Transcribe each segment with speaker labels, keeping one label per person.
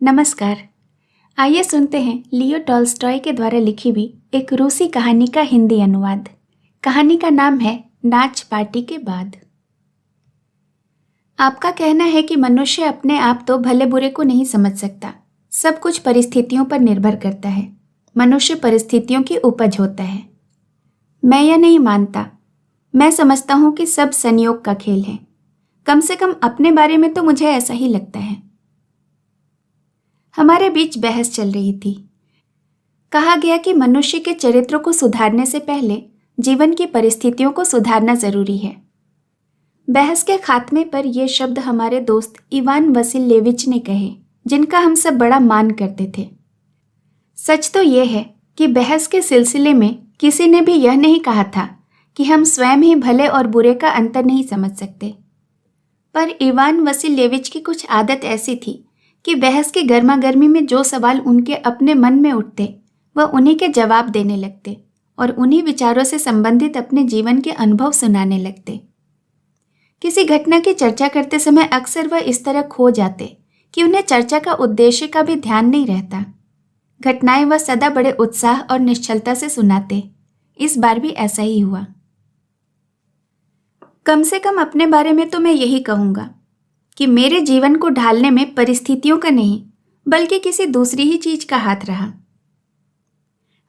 Speaker 1: नमस्कार। आइए सुनते हैं लियो टॉल्स्टॉय के द्वारा लिखी हुई एक रूसी कहानी का हिंदी अनुवाद। कहानी का नाम है नाच पार्टी के बाद। आपका कहना है कि मनुष्य अपने आप तो भले बुरे को नहीं समझ सकता। सब कुछ परिस्थितियों पर निर्भर करता है। मनुष्य परिस्थितियों की उपज होता है। मैं यह नहीं मानता। मैं समझता हूँ कि सब संयोग का खेल है। कम से कम अपने बारे में तो मुझे ऐसा ही लगता है। हमारे बीच बहस चल रही थी। कहा गया कि मनुष्य के चरित्र को सुधारने से पहले जीवन की परिस्थितियों को सुधारना जरूरी है। बहस के खात्मे पर यह शब्द हमारे दोस्त इवान वसिल्येविच ने कहे, जिनका हम सब बड़ा मान करते थे। सच तो यह है कि बहस के सिलसिले में किसी ने भी यह नहीं कहा था कि हम स्वयं ही भले और बुरे का अंतर नहीं समझ सकते। पर इवान वसिल्येविच की कुछ आदत ऐसी थी कि बहस की गर्मागर्मी में जो सवाल उनके अपने मन में उठते वह उन्हीं के जवाब देने लगते और उन्हीं विचारों से संबंधित अपने जीवन के अनुभव सुनाने लगते। किसी घटना की चर्चा करते समय अक्सर वह इस तरह खो जाते कि उन्हें चर्चा का उद्देश्य का भी ध्यान नहीं रहता। घटनाएं वह सदा बड़े उत्साह और निश्चलता से सुनाते। इस बार भी ऐसा ही हुआ। कम से कम अपने बारे में तो मैं यही कहूँगा कि मेरे जीवन को ढालने में परिस्थितियों का नहीं बल्कि किसी दूसरी ही चीज का हाथ रहा।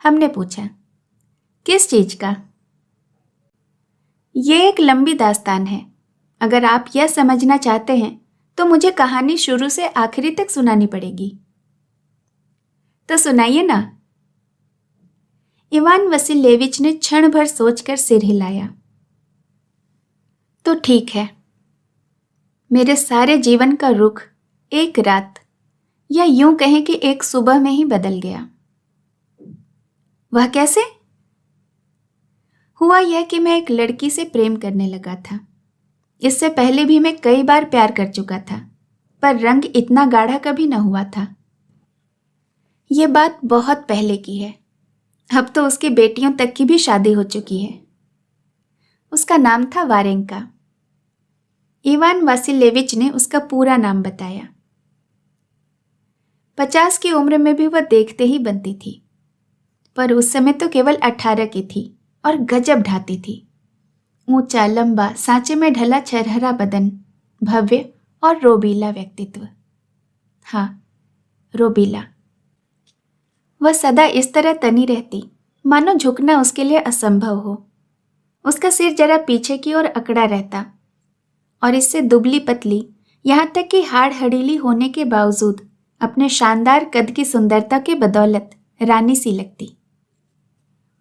Speaker 1: हमने पूछा, किस चीज का? यह एक लंबी दास्तान है। अगर आप यह समझना चाहते हैं तो मुझे कहानी शुरू से आखिरी तक सुनानी पड़ेगी। तो सुनाइए ना। इवान वसिल्येविच ने क्षण भर सोचकर सिर हिलाया। तो ठीक है। मेरे सारे जीवन का रुख एक रात या यूं कहें कि एक सुबह में ही बदल गया। वह कैसे? हुआ यह कि मैं एक लड़की से प्रेम करने लगा था। इससे पहले भी मैं कई बार प्यार कर चुका था, पर रंग इतना गाढ़ा कभी न हुआ था। यह बात बहुत पहले की है। अब तो उसकी बेटियों तक की भी शादी हो चुकी है। उसका नाम था वारेंका। इवान वसिल्येविच ने उसका पूरा नाम बताया। 50 की उम्र में भी वह देखते ही बनती थी, पर उस समय तो केवल 18 की थी और गजब ढाती थी। ऊंचा, लंबा, सांचे में ढला छरहरा बदन, भव्य और रोबीला व्यक्तित्व। हाँ, रोबीला। वह सदा इस तरह तनी रहती मानो झुकना उसके लिए असंभव हो। उसका सिर जरा पीछे की ओर अकड़ा रहता और इससे दुबली पतली, यहाँ तक कि हाड़ हड़ीली होने के बावजूद अपने शानदार कद की सुंदरता के बदौलत रानी सी लगती।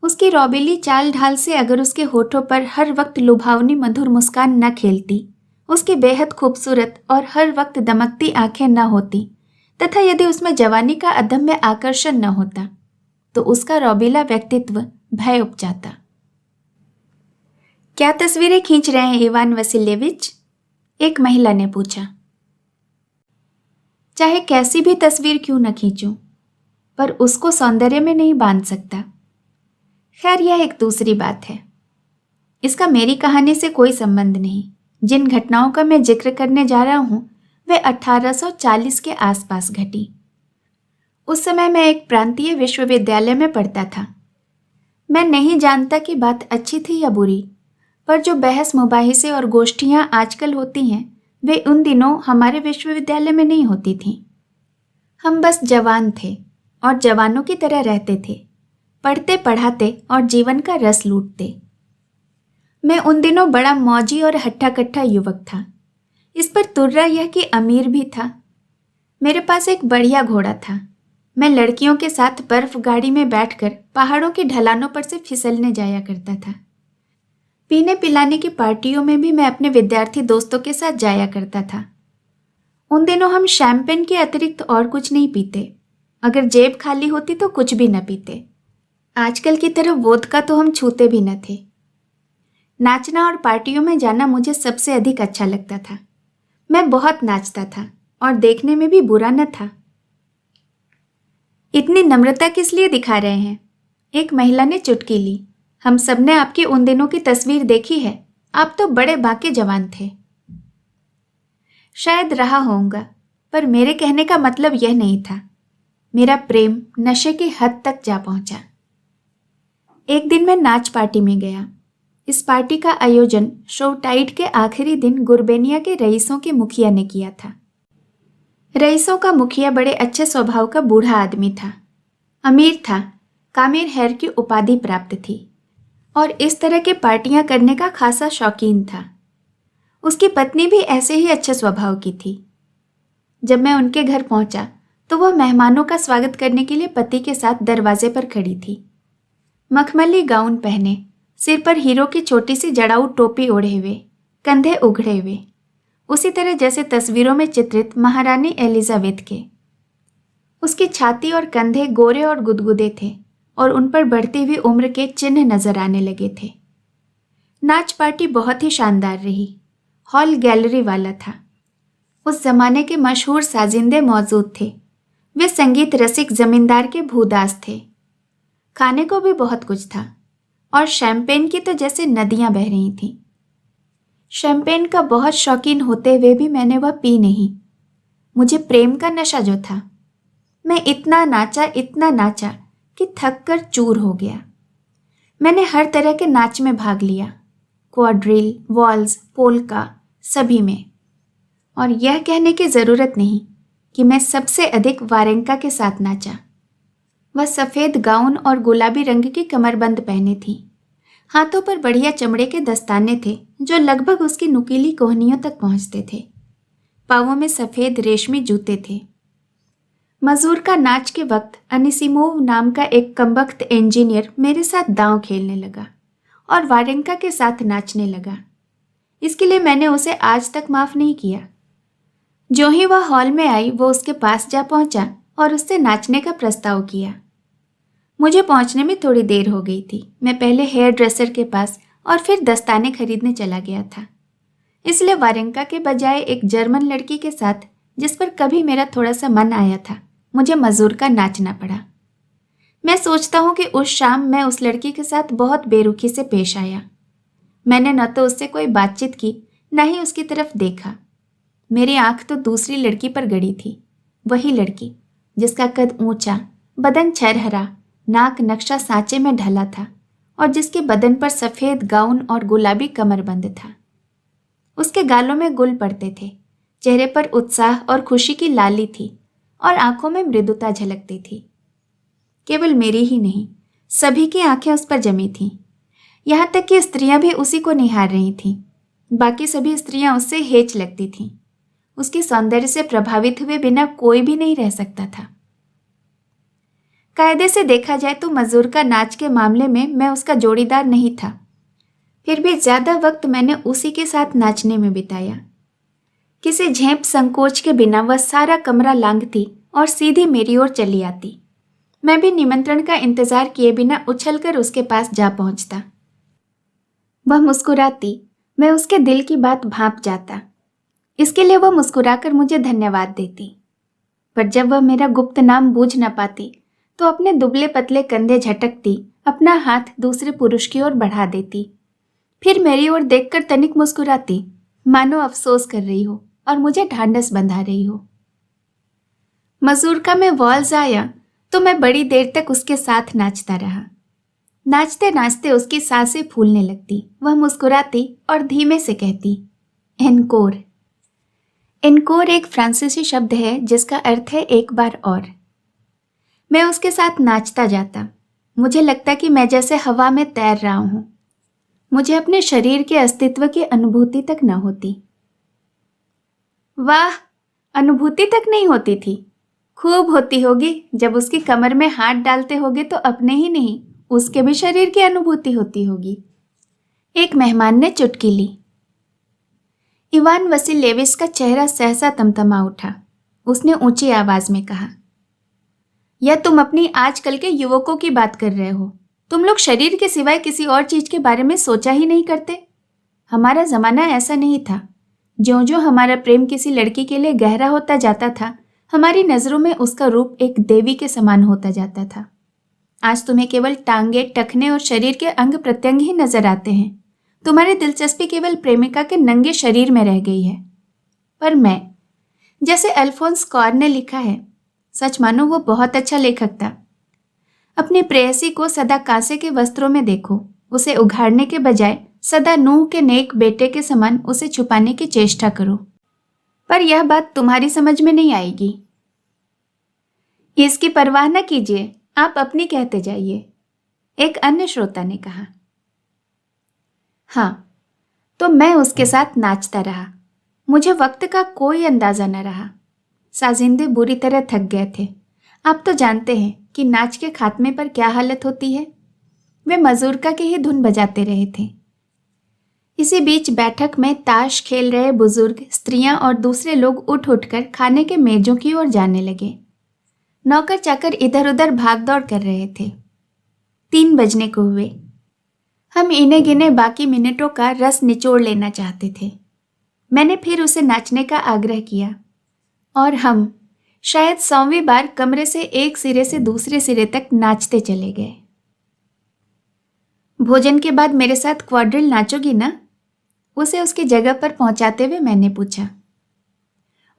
Speaker 1: उसकी रौबीली चाल ढाल से अगर उसके होठों पर हर वक्त लुभावनी मधुर मुस्कान न खेलती, उसकी बेहद खूबसूरत और हर वक्त दमकती आंखें न होती, तथा यदि उसमें जवानी का अदम्य आकर्षण न होता, तो उसका रौबीला व्यक्तित्व भय उपजाता। क्या तस्वीरें खींच रहे हैं इवान वसिल्येविच? एक महिला ने पूछा। चाहे कैसी भी तस्वीर क्यों न खींचूं, पर उसको सौंदर्य में नहीं बांध सकता। खैर, यह एक दूसरी बात है। इसका मेरी कहानी से कोई संबंध नहीं। जिन घटनाओं का मैं जिक्र करने जा रहा हूं वे 1840 के आसपास घटी। उस समय मैं एक प्रांतीय विश्वविद्यालय में पढ़ता था। मैं नहीं जानता कि बात अच्छी थी या बुरी, पर जो बहस मुबाहिसे और गोष्ठियां आजकल होती हैं वे उन दिनों हमारे विश्वविद्यालय में नहीं होती थीं। हम बस जवान थे और जवानों की तरह रहते थे, पढ़ते पढ़ाते और जीवन का रस लूटते। मैं उन दिनों बड़ा मौजी और हट्ठा कट्ठा युवक था। इस पर तुर्रा यह कि अमीर भी था। मेरे पास एक बढ़िया घोड़ा था। मैं लड़कियों के साथ बर्फ गाड़ी में बैठकर पहाड़ों की ढलानों पर से फिसलने जाया करता था। पीने पिलाने की पार्टियों में भी मैं अपने विद्यार्थी दोस्तों के साथ जाया करता था। उन दिनों हम शैंपेन के अतिरिक्त और कुछ नहीं पीते। अगर जेब खाली होती तो कुछ भी न पीते। आजकल की तरह वोदका तो हम छूते भी न थे। नाचना और पार्टियों में जाना मुझे सबसे अधिक अच्छा लगता था। मैं बहुत नाचता था और देखने में भी बुरा न था। इतनी नम्रता किस लिए दिखा रहे हैं? एक महिला ने चुटकी ली। हम सबने आपकी उन दिनों की तस्वीर देखी है। आप तो बड़े बाके जवान थे। शायद रहा होऊंगा, पर मेरे कहने का मतलब यह नहीं था। मेरा प्रेम नशे की हद तक जा पहुंचा। एक दिन मैं नाच पार्टी में गया। इस पार्टी का आयोजन शोटाइट के आखिरी दिन गुरबेनिया के रईसों के मुखिया ने किया था। रईसों का मुखिया बड़े अच्छे स्वभाव का बूढ़ा आदमी था। अमीर था, कामिर हैर की उपाधि प्राप्त थी और इस तरह की पार्टियां करने का खासा शौकीन था। उसकी पत्नी भी ऐसे ही अच्छे स्वभाव की थी। जब मैं उनके घर पहुंचा तो वह मेहमानों का स्वागत करने के लिए पति के साथ दरवाजे पर खड़ी थी। मखमली गाउन पहने, सिर पर हीरो की छोटी सी जड़ाऊ टोपी ओढ़े हुए, कंधे उघड़े हुए, उसी तरह जैसे तस्वीरों में चित्रित महारानी एलिजाबेथ के। उसकी छाती और कंधे गोरे और गुदगुदे थे और उन पर बढ़ती हुई उम्र के चिन्ह नजर आने लगे थे। नाच पार्टी बहुत ही शानदार रही। हॉल गैलरी वाला था। उस जमाने के मशहूर साजिंदे मौजूद थे। वे संगीत रसिक जमींदार के भूदास थे। खाने को भी बहुत कुछ था और शैंपेन की तो जैसे नदियां बह रही थीं। शैंपेन का बहुत शौकीन होते हुए भी मैंने वह पी नहीं। मुझे प्रेम का नशा जो था। मैं इतना नाचा कि थक कर चूर हो गया। मैंने हर तरह के नाच में भाग लिया, क्वाड्रिल, वॉल्स, पोल्का, सभी में। और यह कहने की ज़रूरत नहीं कि मैं सबसे अधिक वारेंका के साथ नाचा। वह सफ़ेद गाउन और गुलाबी रंग की कमरबंद पहने थी। हाथों पर बढ़िया चमड़े के दस्ताने थे जो लगभग उसकी नुकीली कोहनियों तक पहुंचते थे। पाँवों में सफ़ेद रेशमी जूते थे। मजूर का नाच के वक्त अनिसिमोव नाम का एक कमबख्त इंजीनियर मेरे साथ दांव खेलने लगा और वारेंका के साथ नाचने लगा। इसके लिए मैंने उसे आज तक माफ़ नहीं किया। जो ही वह हॉल में आई वो उसके पास जा पहुंचा और उससे नाचने का प्रस्ताव किया। मुझे पहुंचने में थोड़ी देर हो गई थी। मैं पहले हेयर ड्रेसर के पास और फिर दस्ताने खरीदने चला गया था। इसलिए वारेंका के बजाय एक जर्मन लड़की के साथ, जिस पर कभी मेरा थोड़ा सा मन आया था, मुझे मजूर का नाचना पड़ा। मैं सोचता हूँ कि उस शाम मैं उस लड़की के साथ बहुत बेरुखी से पेश आया। मैंने न तो उससे कोई बातचीत की, न ही उसकी तरफ देखा। मेरी आंख तो दूसरी लड़की पर गड़ी थी। वही लड़की जिसका कद ऊंचा, बदन छरहरा, नाक नक्शा सांचे में ढला था और जिसके बदन पर सफ़ेद गाउन और गुलाबी कमरबंद था। उसके गालों में गुल पड़ते थे, चेहरे पर उत्साह और खुशी की लाली थी और आंखों में मृदुता झलकती थी। केवल मेरी ही नहीं, सभी की आंखें उस पर जमी थीं। यहाँ तक कि स्त्रियां भी उसी को निहार रही थीं। बाकी सभी स्त्रियां उससे हेच लगती थीं। उसके सौंदर्य से प्रभावित हुए बिना कोई भी नहीं रह सकता था। कायदे से देखा जाए तो मजूर का नाच के मामले में मैं उसका जोड़ीदार नहीं था। फिर भी ज़्यादा वक्त मैंने उसी के साथ नाचने में बिताया। किसी झेप संकोच के बिना वह सारा कमरा लांघती और सीधी मेरी ओर चली आती। मैं भी निमंत्रण का इंतजार किए बिना उछलकर उसके पास जा पहुंचता। वह मुस्कुराती, मैं उसके दिल की बात भांप जाता। इसके लिए वह मुस्कुराकर मुझे धन्यवाद देती। पर जब वह मेरा गुप्त नाम बूझ न पाती तो अपने दुबले पतले कंधे झटकती, अपना हाथ दूसरे पुरुष की ओर बढ़ा देती। फिर मेरी ओर देखकर तनिक मुस्कुराती, मानो अफसोस कर रही हो और मुझे ढांढस बंधा रही हो। मजूर का में वॉल्स आया तो मैं बड़ी देर तक उसके साथ नाचता रहा। नाचते नाचते उसकी सांसें फूलने लगती। वह मुस्कुराती और धीमे से कहती, एनकोर। एनकोर एक फ्रांसीसी शब्द है जिसका अर्थ है एक बार और। मैं उसके साथ नाचता जाता। मुझे लगता कि मैं जैसे हवा में तैर रहा हूं। मुझे अपने शरीर के अस्तित्व की अनुभूति तक न होती। वाह, अनुभूति तक नहीं होती थी। खूब होती होगी जब उसकी कमर में हाथ डालते होगे तो अपने ही नहीं, उसके भी शरीर की अनुभूति होती होगी। एक मेहमान ने चुटकी ली। इवान वसिलेविच का चेहरा सहसा तमतमा उठा। उसने ऊंची आवाज में कहा, यह तुम अपनी आजकल के युवकों की बात कर रहे हो। तुम लोग शरीर के सिवाय किसी और चीज के बारे में सोचा ही नहीं करते। हमारा जमाना ऐसा नहीं था। ज्यों ज्यों हमारा प्रेम किसी लड़की के लिए गहरा होता जाता था, हमारी नजरों में उसका रूप एक देवी के समान होता जाता था। आज तुम्हें केवल टांगे, टखने और शरीर के अंग प्रत्यंग ही नजर आते हैं। तुम्हारी दिलचस्पी केवल प्रेमिका के नंगे शरीर में रह गई है। पर मैं, जैसे अल्फोंस कौर ने लिखा है, सच मानो वो बहुत अच्छा लेखक था। अपनी प्रेयसी को सदा कांसे के वस्त्रों में देखो, उसे उघाड़ने के बजाय सदा नूह के नेक बेटे के समान उसे छुपाने की चेष्टा करो। पर यह बात तुम्हारी समझ में नहीं आएगी। इसकी परवाह न कीजिए, आप अपनी कहते जाइए, एक अन्य श्रोता ने कहा। हाँ, तो मैं उसके साथ नाचता रहा। मुझे वक्त का कोई अंदाजा न रहा। साजिंदे बुरी तरह थक गए थे। आप तो जानते हैं कि नाच के खात्मे पर क्या हालत होती है। वे मजूरका की ही धुन बजाते रहे थे। इसी बीच बैठक में ताश खेल रहे बुजुर्ग, स्त्रियां और दूसरे लोग उठ उठकर खाने के मेजों की ओर जाने लगे। नौकर चाकर इधर उधर भाग दौड़ कर रहे थे। 3 बजने को हुए। हम इन्हें गिने बाकी मिनटों का रस निचोड़ लेना चाहते थे। मैंने फिर उसे नाचने का आग्रह किया और हम शायद 100वीं बार कमरे से एक सिरे से दूसरे सिरे तक नाचते चले गए। भोजन के बाद मेरे साथ क्वाड्रिल नाचोगी ना? उसे उसकी जगह पर पहुंचाते हुए मैंने पूछा।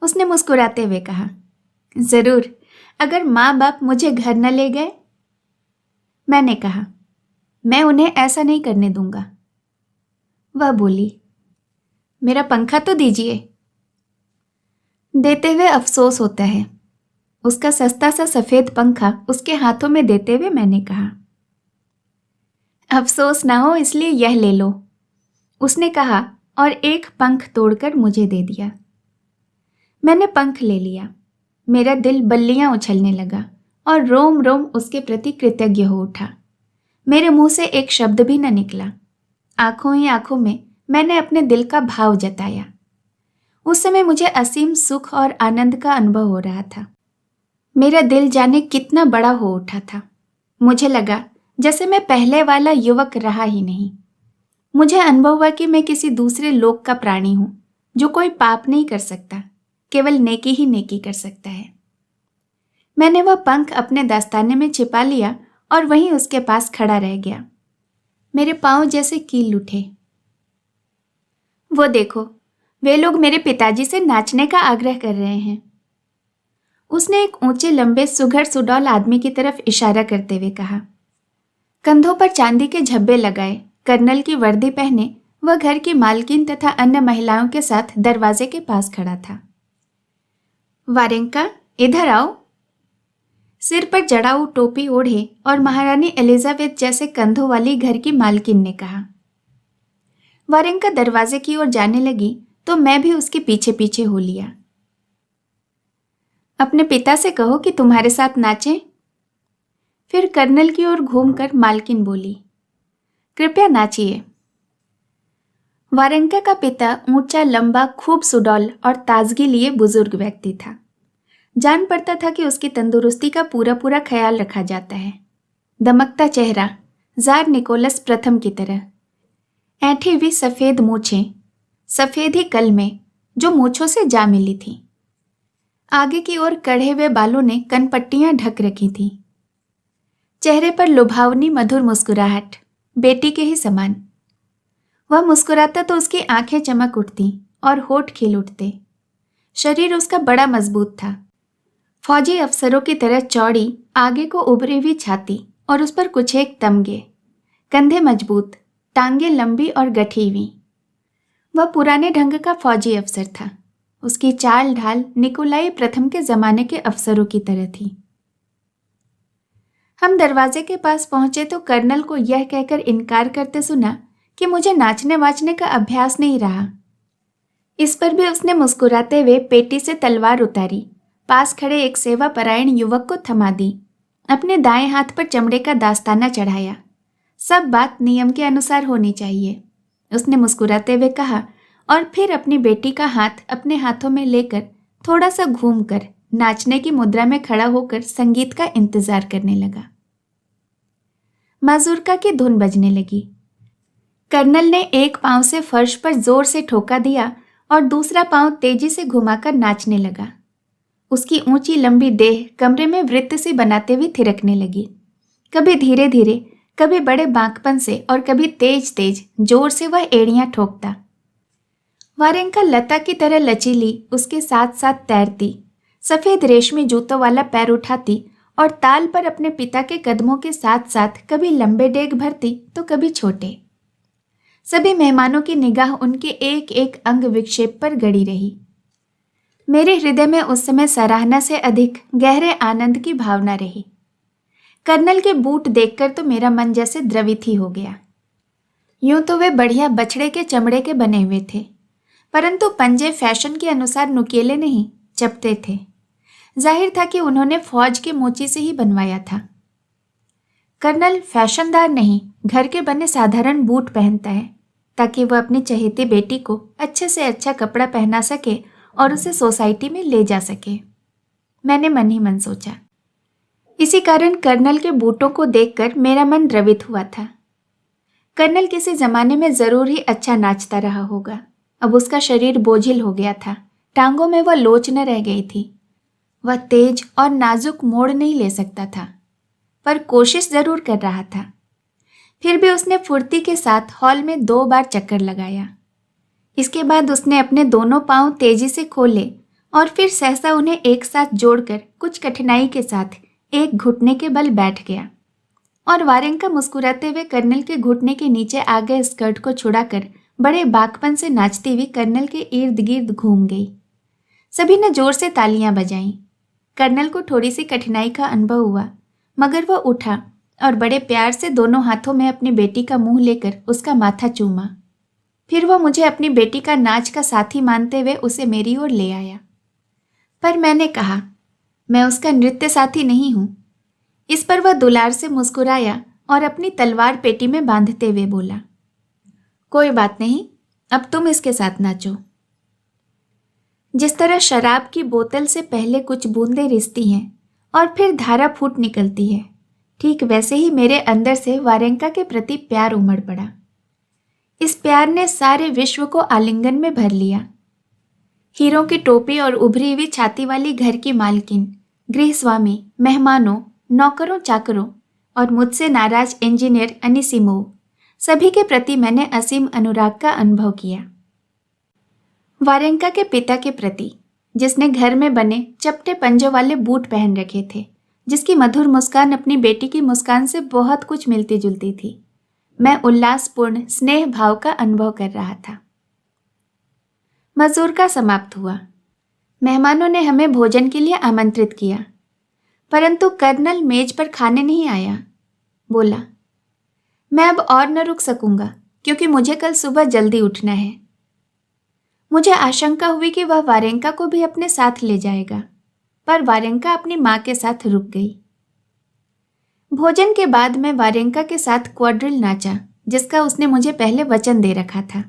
Speaker 1: उसने मुस्कुराते हुए कहा, जरूर, अगर माँ बाप मुझे घर न ले गए। मैंने कहा, मैं उन्हें ऐसा नहीं करने दूंगा। वह बोली, मेरा पंखा तो दीजिए। देते हुए अफसोस होता है। उसका सस्ता सा सफेद पंखा उसके हाथों में देते हुए मैंने कहा, अफसोस ना हो इसलिए यह ले लो। उसने कहा और एक पंख तोड़कर मुझे दे दिया। मैंने पंख ले लिया। मेरा दिल बल्लियां उछलने लगा और रोम रोम उसके प्रति कृतज्ञ हो उठा। मेरे मुंह से एक शब्द भी न निकला। आंखों ही आंखों में मैंने अपने दिल का भाव जताया। उस समय मुझे असीम सुख और आनंद का अनुभव हो रहा था। मेरा दिल जाने कितना बड़ा हो उठा था। मुझे लगा जैसे मैं पहले वाला युवक रहा ही नहीं। मुझे अनुभव हुआ कि मैं किसी दूसरे लोक का प्राणी हूं, जो कोई पाप नहीं कर सकता, केवल नेकी ही नेकी कर सकता है। मैंने वह पंख अपने दस्ताने में छिपा लिया और वहीं उसके पास खड़ा रह गया। मेरे पांव जैसे कील उठे। वो देखो, वे लोग मेरे पिताजी से नाचने का आग्रह कर रहे हैं। उसने एक ऊंचे लंबे सुघड़ सुडौल आदमी की तरफ इशारा करते हुए कहा। कंधों पर चांदी के झब्बे लगाए, कर्नल की वर्दी पहने, वह घर की मालकिन तथा अन्य महिलाओं के साथ दरवाजे के पास खड़ा था। वारेंका, इधर आओ। सिर पर जड़ाऊ टोपी ओढ़े और महारानी एलिजाबेथ जैसे कंधों वाली घर की मालकिन ने कहा। वारेंका दरवाजे की ओर जाने लगी तो मैं भी उसके पीछे पीछे हो लिया। अपने पिता से कहो कि तुम्हारे साथ नाचें। फिर कर्नल की ओर घूमकर मालकिन बोली, कृपया नाचिए। वारेंका का पिता ऊंचा, लंबा, खूब सुडौल और ताजगी लिए बुजुर्ग व्यक्ति था। जान पड़ता था कि उसकी तंदुरुस्ती का पूरा पूरा ख्याल रखा जाता है। दमकता चेहरा, जार निकोलस प्रथम की तरह। ऐंठी हुई सफेद मूछें, सफेद ही कलमें जो मूछों से जा मिली थी। आगे की ओर कढ़े हुए बालों ने कनपट्टियां ढक रखी थीं। चेहरे पर लुभावनी मधुर मुस्कुराहट, बेटी के ही समान। वह मुस्कुराता तो उसकी आंखें चमक उठती और होठ खिल उठते। शरीर उसका बड़ा मजबूत था। फौजी अफसरों की तरह चौड़ी, आगे को उभरी हुई छाती और उस पर कुछ एक तमगे, कंधे मजबूत, टांगे लंबी और गठी हुई। वह पुराने ढंग का फौजी अफसर था। उसकी चाल ढाल निकोलाई प्रथम के जमाने के अफसरों की तरह थी। हम दरवाजे के पास पहुंचे तो कर्नल को यह कहकर इनकार करते सुना कि मुझे नाचने वाचने का अभ्यास नहीं रहा। इस पर भी उसने मुस्कुराते हुए पेटी से तलवार उतारी, पास खड़े एक सेवा परायण युवक को थमा दी, अपने दाएं हाथ पर चमड़े का दास्ताना चढ़ाया। सब बात नियम के अनुसार होनी चाहिए, उसने मुस्कुराते हुए कहा और फिर अपनी बेटी का हाथ अपने हाथों में लेकर थोड़ा सा घूमकर नाचने की मुद्रा में खड़ा होकर संगीत का इंतजार करने लगा। माजूरका की धुन बजने लगी। कर्नल ने एक पांव से फर्श पर जोर से ठोका दिया और दूसरा पांव तेजी से घुमाकर नाचने लगा। उसकी ऊंची लंबी देह कमरे में वृत्त सी बनाते हुए थिरकने लगी। कभी धीरे धीरे, कभी बड़े बांकपन से और कभी तेज तेज जोर से वह एड़ियां ठोकता। वारेंका लता की तरह लचीली उसके साथ साथ तैरती, सफेद रेशमी जूतों वाला पैर उठाती और ताल पर अपने पिता के कदमों के साथ साथ कभी लंबे डेग भरती तो कभी छोटे। सभी मेहमानों की निगाह उनके एक एक अंग विक्षेप पर गड़ी रही। मेरे हृदय में उस समय सराहना से अधिक गहरे आनंद की भावना रही। कर्नल के बूट देखकर तो मेरा मन जैसे द्रवित ही हो गया। यूं तो वे बढ़िया बछड़े के चमड़े के बने हुए थे, परंतु पंजे फैशन के अनुसार नुकीले नहीं, चपटे थे। जाहिर था कि उन्होंने फौज के मोची से ही बनवाया था। कर्नल फैशनदार नहीं, घर के बने साधारण बूट पहनता है ताकि वह अपनी चहेती बेटी को अच्छे से अच्छा कपड़ा पहना सके और उसे सोसाइटी में ले जा सके, मैंने मन ही मन सोचा। इसी कारण कर्नल के बूटों को देखकर मेरा मन द्रवित हुआ था। कर्नल किसी जमाने में जरूर ही अच्छा नाचता रहा होगा। अब उसका शरीर बोझिल हो गया था, टांगों में वह लोच न रह गई थी। वह तेज और नाजुक मोड़ नहीं ले सकता था, पर कोशिश जरूर कर रहा था। फिर भी उसने फुर्ती के साथ हॉल में 2 बार चक्कर लगाया। इसके बाद उसने अपने दोनों पांव तेजी से खोले और फिर सहसा उन्हें एक साथ जोड़कर कुछ कठिनाई के साथ एक घुटने के बल बैठ गया और वारेंका मुस्कुराते हुए कर्नल के घुटने के नीचे आ गए स्कर्ट को छुड़ाकर बड़े बाकपन से नाचती हुई कर्नल के इर्द गिर्द घूम गई। सभी ने जोर से तालियां बजाईं। कर्नल को थोड़ी सी कठिनाई का अनुभव हुआ, मगर वह उठा और बड़े प्यार से दोनों हाथों में अपनी बेटी का मुंह लेकर उसका माथा चूमा। फिर वह मुझे अपनी बेटी का नाच का साथी मानते हुए उसे मेरी ओर ले आया। पर मैंने कहा, मैं उसका नृत्य साथी नहीं हूं। इस पर वह दुलार से मुस्कुराया और अपनी तलवार पेटी में बांधते हुए बोला, कोई बात नहीं, अब तुम इसके साथ नाचो। जिस तरह शराब की बोतल से पहले कुछ बूंदें रिसती हैं और फिर धारा फूट निकलती है, ठीक वैसे ही मेरे अंदर से वारेंका के प्रति प्यार उमड़ पड़ा। इस प्यार ने सारे विश्व को आलिंगन में भर लिया। हीरों की टोपी और उभरी हुई छाती वाली घर की मालकिन, गृहस्वामी, मेहमानों, नौकरों चाकरों और मुझसे नाराज इंजीनियर अनिसिमोव, सभी के प्रति मैंने असीम अनुराग का अनुभव किया। वारेंका के पिता के प्रति, जिसने घर में बने चपटे पंजों वाले बूट पहन रखे थे, जिसकी मधुर मुस्कान अपनी बेटी की मुस्कान से बहुत कुछ मिलती जुलती थी, मैं उल्लासपूर्ण स्नेह भाव का अनुभव कर रहा था। मजूर का समाप्त हुआ। मेहमानों ने हमें भोजन के लिए आमंत्रित किया, परंतु कर्नल मेज पर खाने नहीं आया। बोला, मैं अब और न रुक सकूंगा क्योंकि मुझे कल सुबह जल्दी उठना है। मुझे आशंका हुई कि वह वारेंका को भी अपने साथ ले जाएगा, पर वारेंका अपनी मां के साथ रुक गई। भोजन के बाद मैं वारेंका के साथ क्वाड्रिल नाचा, जिसका उसने मुझे पहले वचन दे रखा था।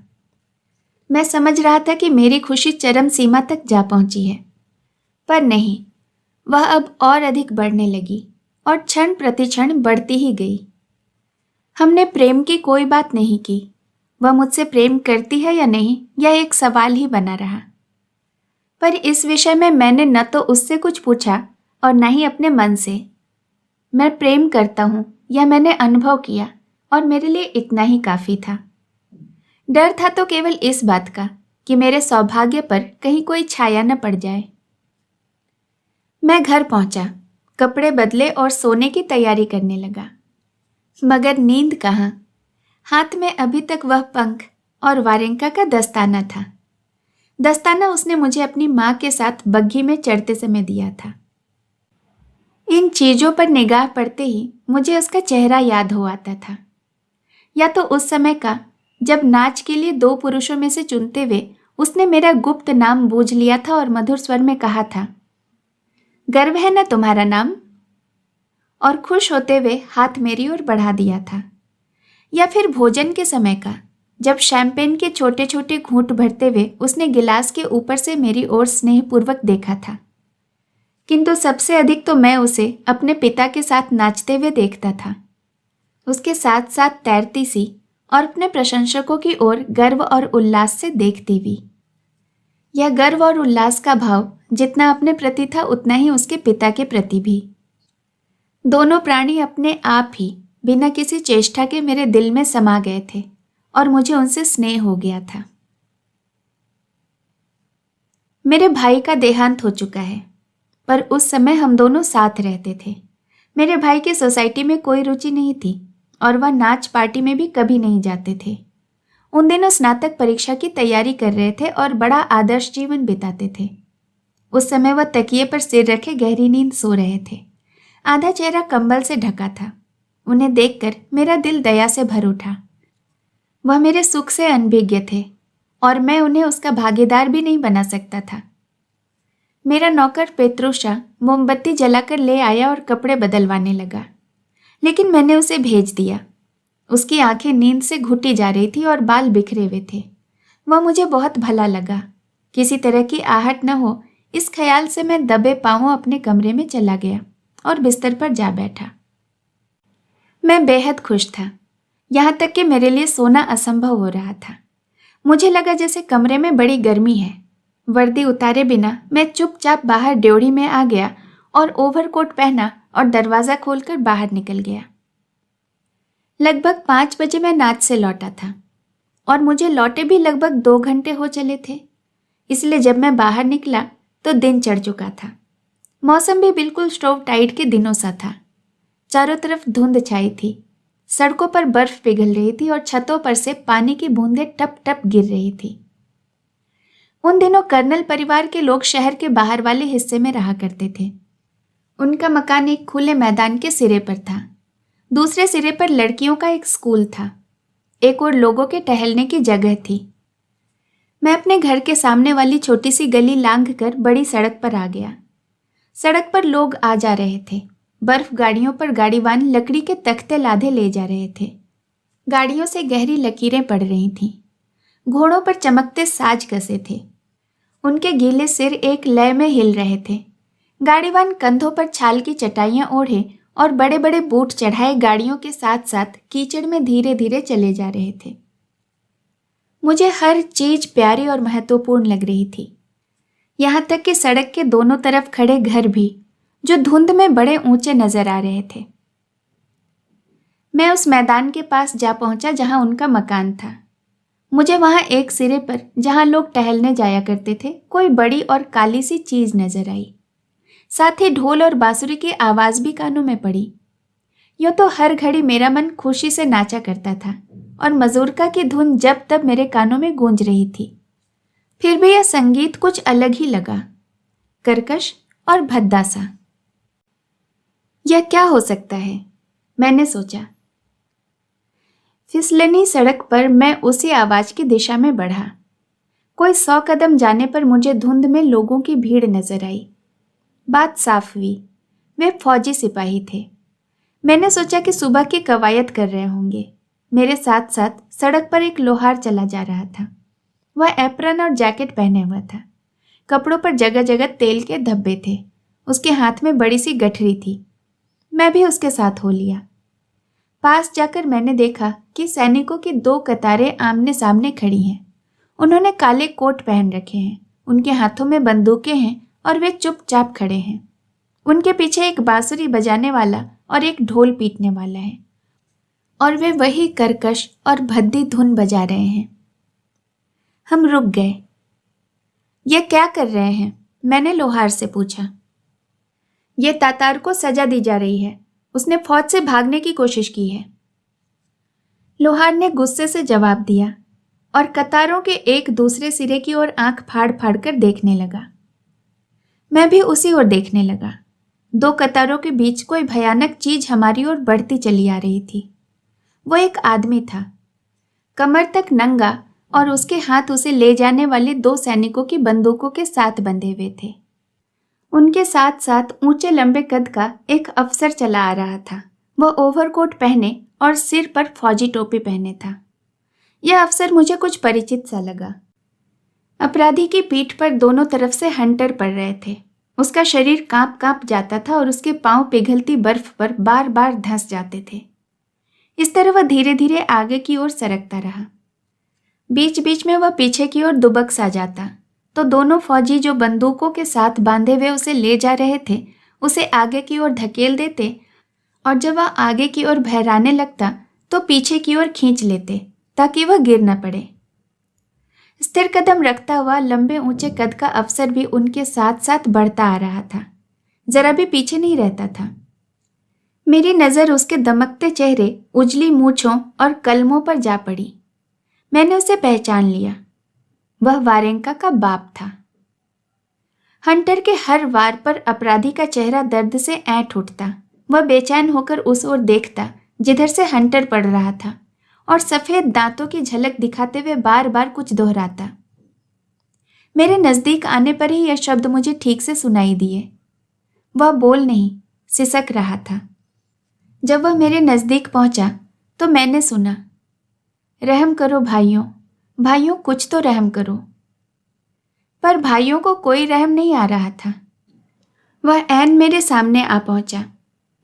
Speaker 1: मैं समझ रहा था कि मेरी खुशी चरम सीमा तक जा पहुंची है, पर नहीं, वह अब और अधिक बढ़ने लगी और क्षण प्रतिक्षण बढ़ती ही गई। हमने प्रेम की कोई बात नहीं की। वह मुझसे प्रेम करती है या नहीं, यह एक सवाल ही बना रहा। पर इस विषय में मैंने न तो उससे कुछ पूछा और न ही अपने मन से। मैं प्रेम करता हूं यह मैंने अनुभव किया और मेरे लिए इतना ही काफी था। डर था तो केवल इस बात का कि मेरे सौभाग्य पर कहीं कोई छाया न पड़ जाए। मैं घर पहुंचा, कपड़े बदले और सोने की तैयारी करने लगा, मगर नींद कहाँ। हाथ में अभी तक वह पंख और वारेंका का दस्ताना था। दस्ताना उसने मुझे अपनी माँ के साथ बग्घी में चढ़ते समय दिया था। इन चीजों पर निगाह पड़ते ही मुझे उसका चेहरा याद हो आता था, या तो उस समय का जब नाच के लिए 2 पुरुषों में से चुनते हुए उसने मेरा गुप्त नाम बूझ लिया था और मधुर स्वर में कहा था, गर्व है न तुम्हारा नाम, और खुश होते हुए हाथ मेरी ओर बढ़ा दिया था। या फिर भोजन के समय का जब शैंपेन के छोटे छोटे घूंट भरते हुए उसने गिलास के ऊपर से मेरी ओर स्नेहपूर्वक देखा था। किंतु सबसे अधिक तो मैं उसे अपने पिता के साथ नाचते हुए देखता था, उसके साथ साथ तैरती सी और अपने प्रशंसकों की ओर गर्व और उल्लास से देखती हुई। यह गर्व और उल्लास का भाव जितना अपने प्रति था उतना ही उसके पिता के प्रति भी। दोनों प्राणी अपने आप ही बिना किसी चेष्टा के मेरे दिल में समा गए थे और मुझे उनसे स्नेह हो गया था। मेरे भाई का देहांत हो चुका है, पर उस समय हम दोनों साथ रहते थे। मेरे भाई की सोसाइटी में कोई रुचि नहीं थी और वह नाच पार्टी में भी कभी नहीं जाते थे। उन दिनों स्नातक परीक्षा की तैयारी कर रहे थे और बड़ा आदर्श जीवन बिताते थे। उस समय वह तकिए पर सिर रखे गहरी नींद सो रहे थे। आधा चेहरा कंबल से ढका था। उन्हें देखकर मेरा दिल दया से भर उठा। वह मेरे सुख से अनभिज्ञ थे और मैं उन्हें उसका भागीदार भी नहीं बना सकता था। मेरा नौकर पेत्रुशा मोमबत्ती जलाकर ले आया और कपड़े बदलवाने लगा, लेकिन मैंने उसे भेज दिया। उसकी आंखें नींद से घुटी जा रही थी और बाल बिखरे हुए थे। वह मुझे बहुत भला लगा। किसी तरह की आहट न हो, इस ख्याल से मैं दबे पांवों अपने कमरे में चला गया और बिस्तर पर जा बैठा। मैं बेहद खुश था, यहाँ तक कि मेरे लिए सोना असंभव हो रहा था। मुझे लगा जैसे कमरे में बड़ी गर्मी है। वर्दी उतारे बिना मैं चुपचाप बाहर ड्योढ़ी में आ गया और ओवरकोट पहना और दरवाज़ा खोलकर बाहर निकल गया। लगभग 5 बजे मैं नाच से लौटा था और मुझे लौटे भी लगभग 2 घंटे हो चले थे। इसलिए जब मैं बाहर निकला तो दिन चढ़ चुका था। मौसम भी बिल्कुल स्टोव टाइट के दिनों सा था। चारों तरफ धुंध छाई थी। सड़कों पर बर्फ पिघल रही थी और छतों पर से पानी की बूंदें टप टप गिर रही थी। उन दिनों कर्नल परिवार के लोग शहर के बाहर वाले हिस्से में रहा करते थे। उनका मकान एक खुले मैदान के सिरे पर था। दूसरे सिरे पर लड़कियों का एक स्कूल था। एक और लोगों के टहलने की जगह थी। मैं अपने घर के सामने वाली छोटी सी गली लांघकर बड़ी सड़क पर आ गया। सड़क पर लोग आ जा रहे थे। बर्फ गाड़ियों पर गाड़ीवान लकड़ी के तख्ते लादे ले जा रहे थे। गाड़ियों से गहरी लकीरें पड़ रही थीं। घोड़ों पर चमकते साज कसे थे। उनके गीले सिर एक लय में हिल रहे थे। गाड़ीवान कंधों पर छाल की चटाइयां ओढ़े और बड़े बड़े बूट चढ़ाए गाड़ियों के साथ साथ कीचड़ में धीरे धीरे चले जा रहे थे। मुझे हर चीज प्यारी और महत्वपूर्ण लग रही थी, यहाँ तक कि सड़क के दोनों तरफ खड़े घर भी, जो धुंध में बड़े ऊंचे नजर आ रहे थे। मैं उस मैदान के पास जा पहुंचा जहां उनका मकान था। मुझे वहां एक सिरे पर, जहां लोग टहलने जाया करते थे, कोई बड़ी और काली सी चीज नजर आई। साथ ही ढोल और बांसुरी की आवाज भी कानों में पड़ी। यूं तो हर घड़ी मेरा मन खुशी से नाचा करता था और मजूरका की धुन जब तब मेरे कानों में गूंज रही थी। फिर भी यह संगीत कुछ अलग ही लगा, कर्कश और भद्दा सा। यह क्या हो सकता है, मैंने सोचा। फिसलनी सड़क पर मैं उसी आवाज की दिशा में बढ़ा। कोई 100 कदम जाने पर मुझे धुंध में लोगों की भीड़ नजर आई। बात साफ हुई, वे फौजी सिपाही थे। मैंने सोचा कि सुबह की कवायद कर रहे होंगे। मेरे साथ साथ सड़क पर एक लोहार चला जा रहा था। वह एप्रन और जैकेट पहने हुआ था। कपड़ों पर जगह जगह तेल के धब्बे थे। उसके हाथ में बड़ी सी गठरी थी। मैं भी उसके साथ हो लिया। पास जाकर मैंने देखा कि सैनिकों की 2 कतारें आमने सामने खड़ी हैं। उन्होंने काले कोट पहन रखे हैं। उनके हाथों में बंदूकें हैं और वे चुपचाप खड़े हैं। उनके पीछे एक बांसुरी बजाने वाला और एक ढोल पीटने वाला है और वे वही कर्कश और भद्दी धुन बजा रहे हैं। हम रुक गए। ये क्या कर रहे हैं, मैंने लोहार से पूछा। ये तातार को सजा दी जा रही है। उसने फौज से भागने की कोशिश की है। लोहार ने गुस्से से जवाब दिया और कतारों के एक दूसरे सिरे की ओर आंख फाड़ फाड़ कर देखने लगा। मैं भी उसी ओर देखने लगा। 2 कतारों के बीच कोई भयानक चीज हमारी ओर बढ़ती चली आ रही थी। वो एक आदमी था, कमर तक नंगा, और उसके हाथ उसे ले जाने वाले 2 सैनिकों की बंदूकों के साथ बंधे हुए थे। उनके साथ साथ ऊंचे लंबे कद का एक अफसर चला आ रहा था। वह ओवरकोट पहने और सिर पर फौजी टोपी पहने था। यह अफसर मुझे कुछ परिचित सा लगा। अपराधी की पीठ पर दोनों तरफ से हंटर पड़ रहे थे। उसका शरीर कांप कांप जाता था और उसके पांव पिघलती बर्फ पर बार बार धंस जाते थे। इस तरह वह धीरे धीरे आगे की ओर सरकता रहा। बीच बीच में वह पीछे की ओर दुबक सा जाता तो दोनों फौजी जो बंदूकों के साथ बांधे हुए उसे ले जा रहे थे उसे आगे की ओर धकेल देते, और जब वह आगे की ओर बहराने लगता तो पीछे की ओर खींच लेते ताकि वह गिर न पड़े। स्थिर कदम रखता हुआ लंबे ऊंचे कद का अफसर भी उनके साथ साथ बढ़ता आ रहा था, जरा भी पीछे नहीं रहता था। मेरी नजर उसके दमकते चेहरे, उजली मूंछों और कलमों पर जा पड़ी। मैंने उसे पहचान लिया। वह वारेंका का बाप था। हंटर के हर वार पर अपराधी का चेहरा दर्द से ऐंठ उठता। वह बेचैन होकर उस ओर देखता जिधर से हंटर पड़ रहा था और सफेद दांतों की झलक दिखाते हुए बार बार कुछ दोहराता। मेरे नजदीक आने पर ही यह शब्द मुझे ठीक से सुनाई दिए। वह बोल नहीं, सिसक रहा था। जब वह मेरे नजदीक पहुंचा तो मैंने सुना, रहम करो भाइयों, भाइयों कुछ तो रहम करो। पर भाइयों को कोई रहम नहीं आ रहा था। वह ऐन मेरे सामने आ पहुंचा।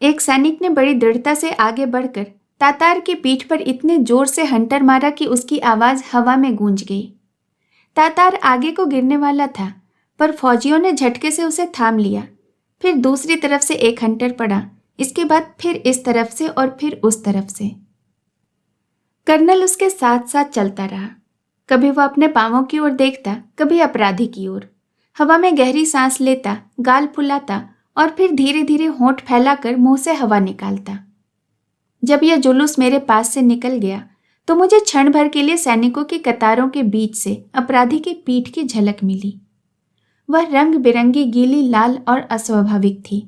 Speaker 1: एक सैनिक ने बड़ी दृढ़ता से आगे बढ़कर तातार की पीठ पर इतने जोर से हंटर मारा कि उसकी आवाज हवा में गूंज गई। तातार आगे को गिरने वाला था, पर फौजियों ने झटके से उसे थाम लिया। फिर दूसरी तरफ से एक हंटर पड़ा, इसके बाद फिर इस तरफ से और फिर उस तरफ से। कर्नल उसके साथ साथ चलता रहा। कभी वह अपने पांवों की ओर देखता, कभी अपराधी की ओर। हवा में गहरी सांस लेता, गाल फुलाता और फिर धीरे धीरे होंठ फैलाकर मुंह से हवा निकालता। जब यह जुलूस मेरे पास से निकल गया तो मुझे क्षण भर के लिए सैनिकों की कतारों के बीच से अपराधी की पीठ की झलक मिली। वह रंग बिरंगी, गीली, लाल और अस्वाभाविक थी।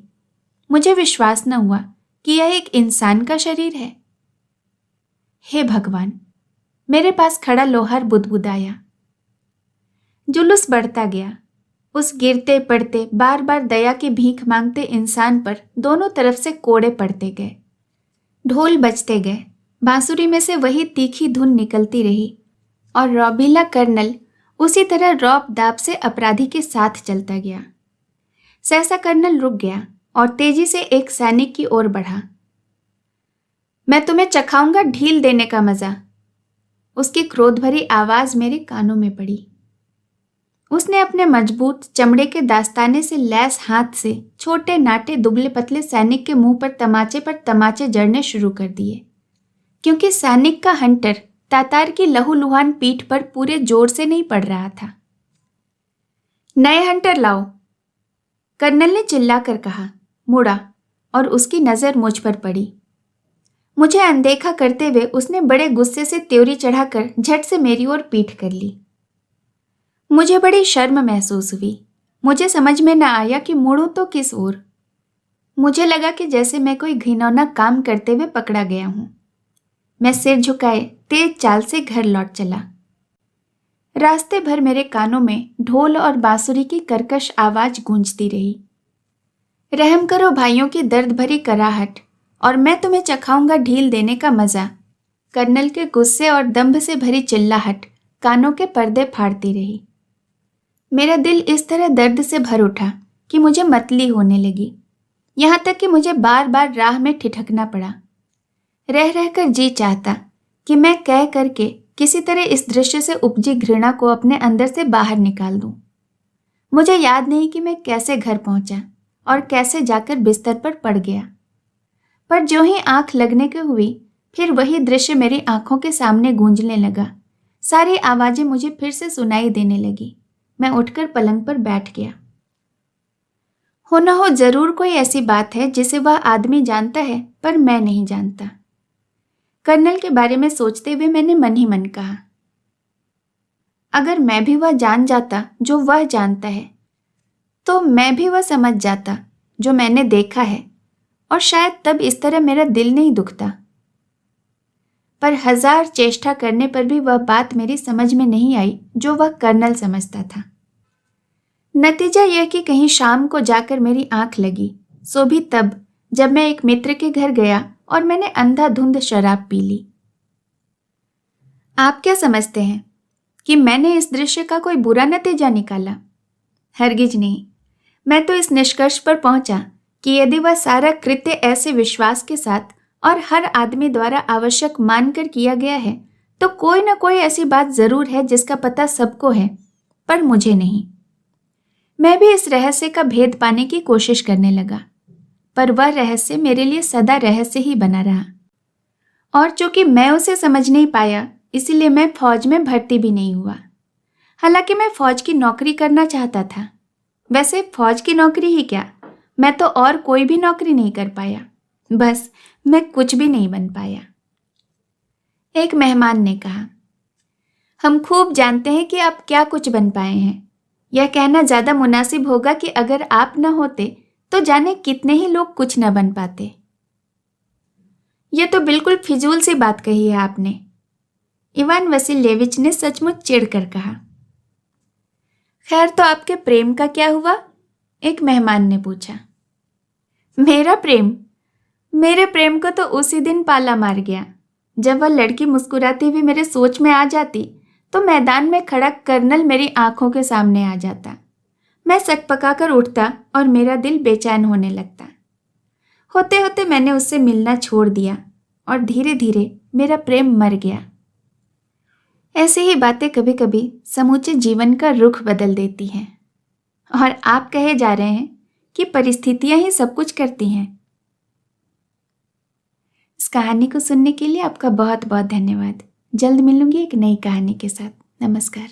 Speaker 1: मुझे विश्वास न हुआ कि यह एक इंसान का शरीर है। हे भगवान! मेरे पास खड़ा लोहार बुदबुदाया। जुलूस बढ़ता गया। उस गिरते पड़ते, बार बार दया की भीख मांगते इंसान पर दोनों तरफ से कोड़े पड़ते गए। ढोल बजते गए, बांसुरी में से वही तीखी धुन निकलती रही और रौबीला कर्नल उसी तरह रौब दाब से अपराधी के साथ चलता गया। सहसा कर्नल रुक गया और तेजी से एक सैनिक की ओर बढ़ा। मैं तुम्हें चखाऊंगा ढील देने का मजा। उसकी क्रोध भरी आवाज मेरे कानों में पड़ी। उसने अपने मजबूत चमड़े के दास्ताने से लैस हाथ से छोटे नाटे दुबले पतले सैनिक के मुंह पर तमाचे जड़ने शुरू कर दिए, क्योंकि सैनिक का हंटर तातार की लहूलुहान पीठ पर पूरे जोर से नहीं पड़ रहा था। नए हंटर लाओ, कर्नल ने चिल्लाकर कहा। मुड़ा और उसकी नजर मुझ पर पड़ी। मुझे अनदेखा करते हुए उसने बड़े गुस्से से त्योरी चढ़ाकर झट से मेरी ओर पीठ कर ली। मुझे बड़ी शर्म महसूस हुई। मुझे समझ में न आया कि मुड़ूं तो किस ओर। मुझे लगा कि जैसे मैं कोई घिनौना काम करते हुए पकड़ा गया हूं। मैं सिर झुकाए तेज चाल से घर लौट चला। रास्ते भर मेरे कानों में ढोल और बांसुरी की कर्कश आवाज गूंजती रही। रहम करो भाइयों की दर्द भरी कराहट और मैं तुम्हें चखाऊंगा ढील देने का मजा। कर्नल के गुस्से और दंभ से भरी चिल्लाहट कानों के पर्दे फाड़ती रही। मेरा दिल इस तरह दर्द से भर उठा कि मुझे मतली होने लगी, यहां तक कि मुझे बार बार राह में ठिठकना पड़ा। रह रहकर जी चाहता कि मैं कह करके किसी तरह इस दृश्य से उपजी घृणा को अपने अंदर से बाहर निकाल दूं। मुझे याद नहीं कि मैं कैसे घर पहुंचा और कैसे जाकर बिस्तर पर पड़ गया, पर जो ही आंख लगने को हुई फिर वही दृश्य मेरी आंखों के सामने गूंजने लगा। सारी आवाजें मुझे फिर से सुनाई देने लगी। मैं उठकर पलंग पर बैठ गया। हो न हो जरूर कोई ऐसी बात है जिसे वह आदमी जानता है पर मैं नहीं जानता। कर्नल के बारे में सोचते हुए मैंने मन ही मन कहा, अगर मैं भी वह जान जाता जो वह जानता है तो मैं भी वह समझ जाता जो मैंने देखा है, और शायद तब इस तरह मेरा दिल नहीं दुखता। पर हजार चेष्टा करने पर भी वह बात मेरी समझ में नहीं आई जो वह कर्नल समझता था। नतीजा यह कि कहीं शाम को जाकर मेरी आंख लगी, सो भी तब जब मैं एक मित्र के घर गया और मैंने अंधाधुंध शराब पी ली। आप क्या समझते हैं कि मैंने इस दृश्य का कोई बुरा नतीजा निकाला? हरगिज नहीं। मैं तो इस निष्कर्ष पर पहुंचा कि यदि वह सारा कृत्य ऐसे विश्वास के साथ और हर आदमी द्वारा आवश्यक मानकर किया गया है तो कोई न कोई ऐसी बात जरूर है जिसका पता सबको है, पर मुझे नहीं। मैं भी इस रहस्य का भेद पाने की कोशिश करने लगा, पर वह रहस्य मेरे लिए सदा रहस्य ही बना रहा, और चूंकि मैं उसे समझ नहीं पाया इसलिए मैं फौज में भर्ती भी नहीं हुआ। हालांकि मैं फौज की नौकरी करना चाहता था। वैसे फौज की नौकरी ही क्या, मैं तो और कोई भी नौकरी नहीं कर पाया। बस मैं कुछ भी नहीं बन पाया। एक मेहमान ने कहा, हम खूब जानते हैं कि आप क्या कुछ बन पाए हैं। यह कहना ज्यादा मुनासिब होगा कि अगर आप न होते तो जाने कितने ही लोग कुछ न बन पाते। यह तो बिल्कुल फिजूल सी बात कही है आपने, इवान वसीलेविच ने सचमुच चिढ़कर कहा। खैर, तो आपके प्रेम का क्या हुआ? एक मेहमान ने पूछा। मेरे प्रेम को तो उसी दिन पाला मार गया जब वह लड़की मुस्कुराती हुई मेरे सोच में आ जाती तो मैदान में खड़ा कर्नल मेरी आंखों के सामने आ जाता। मैं सकपकाकर उठता और मेरा दिल बेचैन होने लगता। होते होते मैंने उससे मिलना छोड़ दिया और धीरे धीरे मेरा प्रेम मर गया। ऐसी ही बातें कभी कभी समूचे जीवन का रुख बदल देती हैं। और आप कहे जा रहे हैं कि परिस्थितियां ही सब कुछ करती हैं। इस कहानी को सुनने के लिए आपका बहुत बहुत धन्यवाद। जल्द मिलूंगी एक नई कहानी के साथ। नमस्कार।